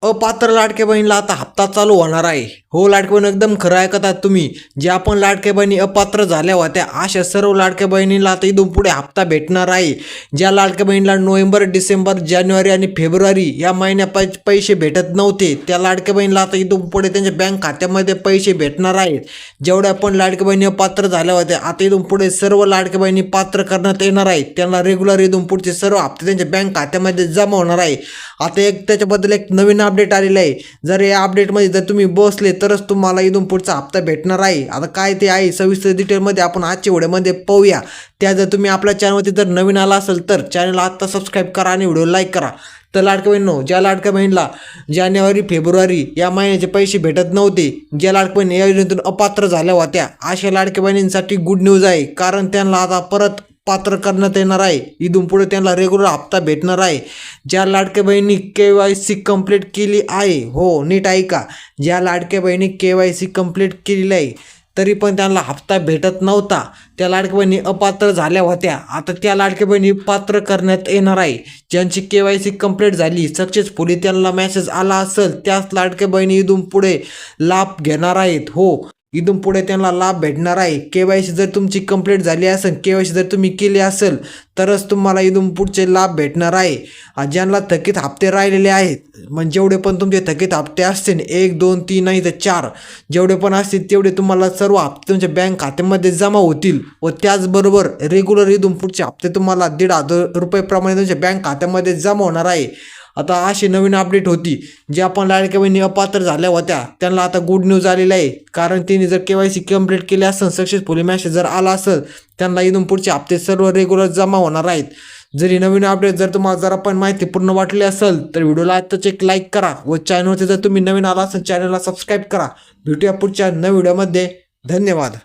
अपात्र लाडक्या बहिणीला आता हप्ता चालू होणार आहे. हो लाडक्या बहीण, एकदम खरं ऐकत आहात तुम्ही. ज्या पण लाडक्या बहिणी अपात्र झाल्या होत्या अशा सर्व लाडक्या बहिणीला आता इथून पुढे हप्ता भेटणार आहे. ज्या लाडक्या बहिणीला नोव्हेंबर, डिसेंबर, जानेवारी आणि फेब्रुवारी या महिन्या पैसे भेटत नव्हते त्या लाडक्या बहिणीला आता इथून पुढे त्यांच्या बँक खात्यामध्ये पैसे भेटणार आहेत. जेवढ्या पण लाडक्या बहिणी अपात्र झाल्या होत्या आता इथून पुढे सर्व लाडक्या बहिणी पात्र करण्यात येणार आहेत. त्यांना रेग्युलर इथून पुढचे सर्व हप्ते त्यांच्या बँक खात्यामध्ये जमा होणार आहे. आता त्याच्याबद्दल एक नवीन अपडेट आलेलं आहे. जर या अपडेटमध्ये जर तुम्ही बसले तरच तुम्हाला इथून पुढचा हप्ता भेटणार आहे. आता काय ते आहे सविस्तर डिटेलमध्ये आपण आजच्या व्हिडिओमध्ये पाहूया. त्या जर तुम्ही आपल्या चॅनलवरती जर नवीन आला असेल तर चॅनलला आत्ता सबस्क्राईब करा आणि व्हिडिओ लाईक करा. तर लाडक्या बहिणींनो, ज्या लाडक्या बहिणीला जानेवारी, फेब्रुवारी या महिन्याचे पैसे भेटत नव्हते, ज्या लाडक्या बहिणी या योजनेतून अपात्र झाल्या होत्या अशा लाडक्या बहिणींसाठी गुड न्यूज आहे. कारण त्यांना आता परत पात्र करण्यात येणार आहे. इथून पुढे त्यांना रेग्युलर हप्ता भेटणार आहे. ज्या लाडक्या बहिणी KYC कंप्लीट केली आहे, हो नीट ऐका, ज्या लाडक्या बहिणी KYC कंप्लीट केलेली आहे तरी पण त्यांना हप्ता भेटत नव्हता, त्या लाडक्या बहिणी अपात्र झाल्या होत्या, आता त्या लाडक्या बहिणी पात्र करण्यात येणार आहे. ज्यांची KYC कंप्लीट झाली सक्सेसफुली त्यांना मेसेज आला असेल त्याच लाडक्या बहिणी इथून पुढे लाभ घेणार आहेत. हो, इथून पुढे त्यांना लाभ भेटणार आहे. KYC जर तुमची कंप्लीट झाली असेल, KYC जर तुम्ही केली असेल तरच तुम्हाला इथून पुढचे लाभ भेटणार आहे. ज्यांना थकीत हप्ते राहिलेले आहेत, म्हणजे जेवढे पण तुमचे थकीत हप्ते असतील 1, 2, 3 नाही तर 4 जेवढे पण असतील तेवढे तुम्हाला सर्व हप्ते तुमच्या बँक खात्यामध्ये जमा होतील. व त्याचबरोबर रेग्युलर इथून पुढचे हप्ते तुम्हाला 1,500 रुपये तुमच्या बँक खात्यामध्ये जमा होणार आहे. आता अशी नवीन अपडेट होती. ज्या पण लाडक्या बहिणी अपात्र झाल्या होत्या त्यांना आता गुड न्यूज आलेली आहे. कारण त्यांनी जर KYC कंप्लीट केली असेल, सक्सेसफुली मेसेज जर आला असेल, त्यांना इथून पुढचे हप्ते सर्व रेग्युलर जमा होणार आहेत. जरी नवीन अपडेट जर तुम्हाला जरा पण माहिती पूर्ण वाटली असेल तर व्हिडिओला आत्ताच एक लाईक करा व चॅनलवरती जर तुम्ही नवीन आला असेल चॅनलला सबस्क्राईब करा. भेटूया पुढच्या नवीन व्हिडिओमध्ये. धन्यवाद.